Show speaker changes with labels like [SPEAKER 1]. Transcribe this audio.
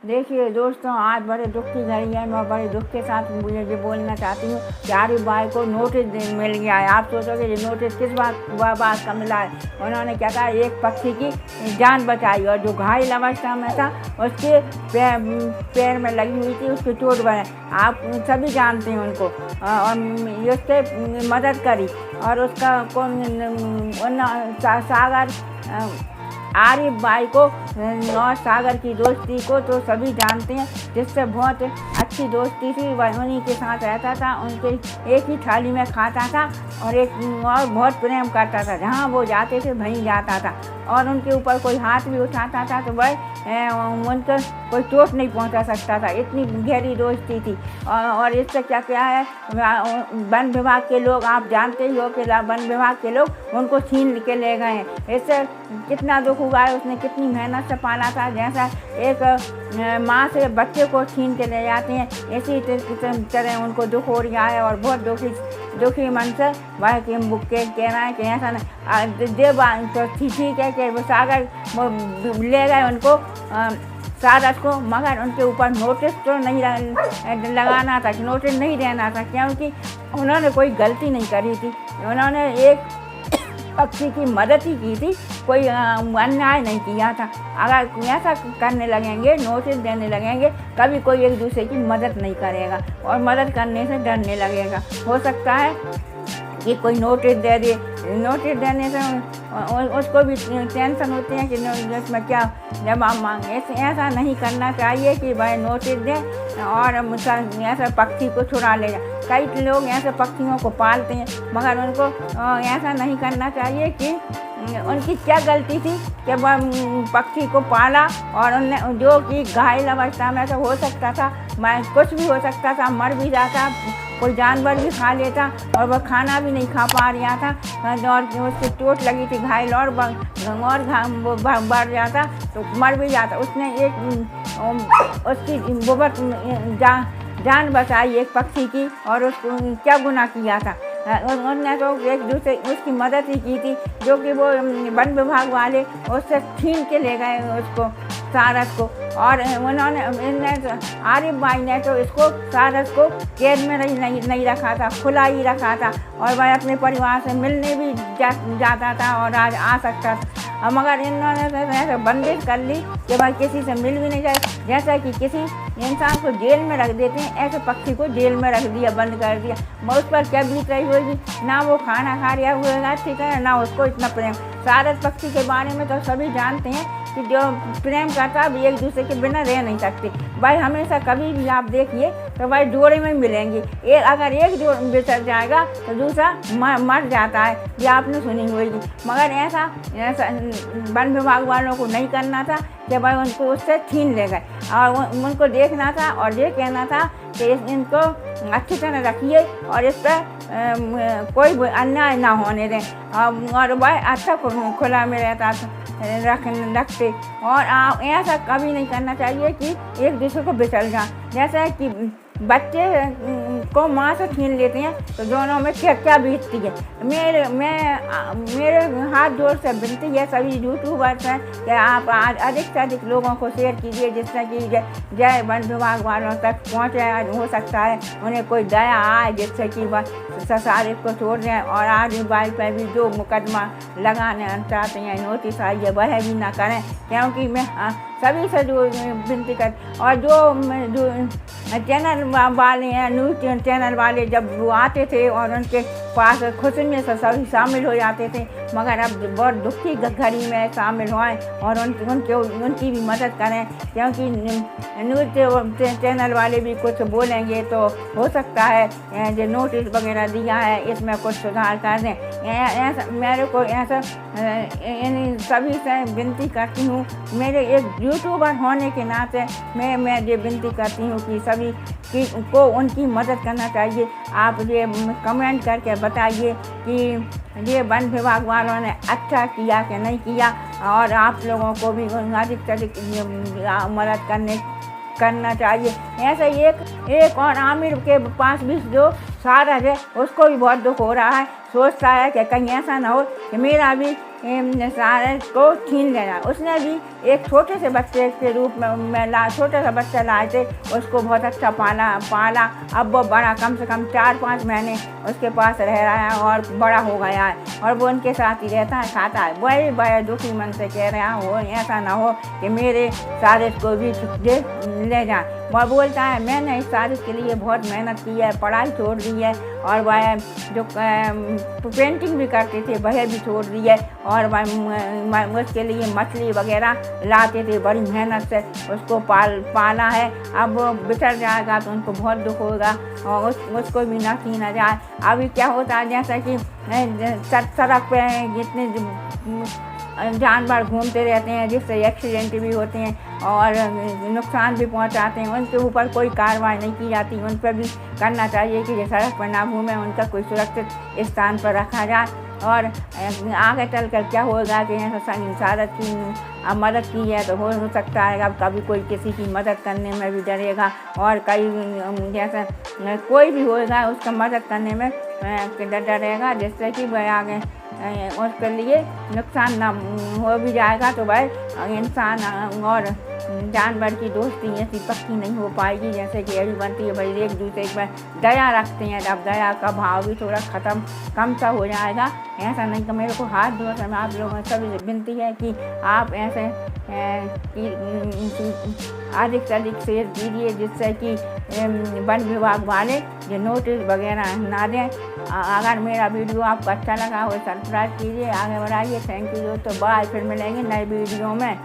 [SPEAKER 1] देखिए दोस्तों, आज बड़े दुख की घड़ी है। मैं बड़े दुख के साथ मुझे ये बोलना चाहती हूँ कि आरिफ भाई को नोटिस मिल गया है। आप सोचोगे ये नोटिस किस बात का मिला है। उन्होंने क्या कहा, एक पक्षी की जान बचाई और जो घायल अवस्था में था उसके पैर में लगी हुई थी, उसकी चोट बने। आप सभी जानते हैं उनको, और उससे मदद करी और उसका सागर आरिफ भाई को और सागर की दोस्ती को तो सभी जानते हैं, जिससे बहुत अच्छी दोस्ती थी। वह उन्हीं के साथ रहता था, उनके एक ही थाली में खाता था और बहुत प्रेम करता था। जहाँ वो जाते थे वहीं जाता था और उनके ऊपर कोई हाथ भी उठाता था तो वह उनका कोई चोट नहीं पहुंचा सकता था। इतनी गहरी दोस्ती थी। और इससे क्या है, वन विभाग के लोग, आप जानते ही हो कि वन विभाग के लोग उनको छीन के ले गए हैं। इससे कितना दुख हुआ है। उसने कितनी मेहनत से पाला था। जैसा एक माँ से बच्चे को छीन के ले जाते हैं, इसी तरह उनको दुख हो रहा है और बहुत दुखी मन से वह कह रहा है कि ऐसा नहीं तो ठीक है कि वो सागर ले गए उनको सारस को, मगर उनके ऊपर नोटिस तो नहीं लगाना था, नोटिस नहीं देना था, क्योंकि उन्होंने कोई गलती नहीं करी थी। उन्होंने एक पक्षी की मदद ही की थी, कोई अन्याय नहीं किया था। अगर ऐसा करने लगेंगे, नोटिस देने लगेंगे, कभी कोई एक दूसरे की मदद नहीं करेगा और मदद करने से डरने लगेगा। हो सकता है कि कोई नोटिस दे दे, नोटिस देने से उसको भी टेंशन होती है कि इसमें क्या जवाब मांगे। ऐसा नहीं करना चाहिए कि भाई नोटिस दें और ऐसा पक्षी को छुड़ा ले जाए। कई लोग ऐसे पक्षियों को पालते हैं, मगर उनको ऐसा नहीं करना चाहिए कि उनकी क्या गलती थी कि वह पक्षी को पाला और उनने जो कि घायल अवस्था में तो हो सकता था, कुछ भी हो सकता था, मर भी जाता, कोई जानवर भी खा लेता और वह खाना भी नहीं खा पा रहा था और उसकी चोट लगी थी, घायल और बढ़ जाता तो मर भी जाता। उसने उसकी बहुत जान बचाई एक पक्षी की, और उसको क्या गुनाह किया था। उन्होंने तो एक दूसरे उसकी मदद ही की थी, जो कि वो वन विभाग वाले उससे छीन के ले गए उसको, सारस को। और आरिफ भाई ने तो इसको सारस को कैद में नहीं रखा था, खुला ही रखा था और वह अपने परिवार से मिलने भी जाता था और आज आ सकता था। मगर इन्होंने ऐसे बंदिश कर ली कि भाई किसी से मिल भी नहीं जाए। जैसा कि किसी इंसान को जेल में रख देते हैं, ऐसे पक्षी को जेल में रख दिया, बंद कर दिया। उस पर क्या बीत रही होगी, ना वो खाना खा रहा हुआ ठीक है, ना उसको इतना प्रेम। सारस पक्षी के बारे में तो सभी जानते हैं कि जो प्रेम करता है एक दूसरे के बिना रह नहीं सकते। भाई हमेशा कभी भी आप देखिए तो भाई जोड़े में मिलेंगे। अगर एक जोड़ बिछड़ जाएगा तो दूसरा मर जाता है, ये आपने सुनी होगी। मगर ऐसा वन विभाग वालों को नहीं करना था कि भाई उनको उससे छीन ले गए, और उनको देखना था और ये कहना था कि इनको अच्छी तरह रखिए और इस पर कोई अन्याय ना होने दें। और वह अच्छा खुला में रहता था, रखते। और ऐसा कभी नहीं करना चाहिए कि एक दूसरे को बिछड़ जाए। जैसा कि बच्चे को माँ से छीन लेते हैं तो दोनों में क्या बीतती है। मेरे हाथ जोड़ से विनती है सभी यूट्यूबर्स हैं कि आप आज अधिक से अधिक लोगों को शेयर कीजिए, जिससे कि जय वन विभाग वालों तक पहुँचे। हो सकता है उन्हें कोई दया आए, जिससे कि वह सारिफ को छोड़ दें और आरिफ भाई पर भी जो मुकदमा लगाने चाहते हैं, नोटिस आई है, वह भी ना करें। क्योंकि मैं सभी से जो विनती कर, और जो चैनल वाले हैं, न्यूज़ चैनल वाले, जब वो आते थे और उनके पास खुशी में से सभी शामिल हो जाते थे, मगर अब बहुत दुखी घड़ी में शामिल हुए और उनकी भी मदद करें। क्योंकि न्यूज़ चैनल वाले भी कुछ बोलेंगे तो हो सकता है जो नोटिस वगैरह दिया है इसमें कुछ सुधार कर दें। ऐसा मेरे को ऐसा इन सभी से विनती करती हूँ। मेरे एक यूट्यूबर होने के नाते मैं ये विनती करती हूँ कि सभी को उनकी मदद करना चाहिए। आप ये कमेंट करके बताइए कि ये वन विभाग वालों ने अच्छा किया कि नहीं किया, और आप लोगों को भी अधिक से अधिक मदद करना चाहिए। ऐसे एक और आमिर के पास भी जो सारस है उसको भी बहुत दुख हो रहा है। सोचता है कि कहीं ऐसा ना हो कि मेरा भी सारे को छीन लेना। उसने भी एक छोटे से बच्चे के रूप में छोटा सा बच्चा लाए थे, उसको बहुत अच्छा पाला। अब वो बड़ा कम से कम 4-5 महीने उसके पास रह रहा है और बड़ा हो गया है और वो उनके साथ ही रहता है, खाता है। वही बड़े दुखी मन से कह रहा हो ऐसा ना हो कि मेरे साजिद को भी ले जाए। वह बोलता है मैंने इस साजिद के लिए बहुत मेहनत की है, पढ़ाई छोड़ दी है और वह जो पेंटिंग भी करते थे वह भी छोड़ दी है और वह उसके लिए मछली वगैरह लाते थे, बड़ी मेहनत से उसको पाला है। अब वो बिछड़ जाएगा तो उनको बहुत दुख होगा और उसको भी न छीना जाए। अभी क्या होता है जैसा कि सड़क पे जितने जानवर घूमते रहते हैं जिससे एक्सीडेंट भी होते हैं और नुकसान भी पहुंचाते हैं, उनके ऊपर कोई कार्रवाई नहीं की जाती। उन पर भी करना चाहिए कि ये सड़क पर ना घूमें, उनका कोई सुरक्षित स्थान पर रखा जाए। और आगे चलकर क्या होगा कि साजिद की मदद की है तो हो सकता है अब कभी कोई किसी की मदद करने में भी डरेगा और कई जैसा कोई भी होगा उसका मदद करने में डरेगा, जिससे कि वह आगे उसके लिए नुकसान ना हो भी जाएगा तो वह इंसान और जानवर की दोस्ती ऐसी पक्की नहीं हो पाएगी जैसे कि अभी बनती है। भाई एक दूसरे पर दया रखते हैं, अब दया का भाव भी थोड़ा कम सा हो जाएगा। ऐसा नहीं कि मेरे को हाथ जोड़ कर आप लोगों से सभी विनती है कि आप ऐसे अधिक से अधिक शेयर कीजिए जिससे कि वन विभाग वाले जो नोटिस वगैरह ना दें। अगर मेरा वीडियो आपको अच्छा लगा हो सब्सक्राइब कीजिए, आगे बढ़ाइए। Thank you. तो बाय, फिर मिलेंगे नए वीडियो में।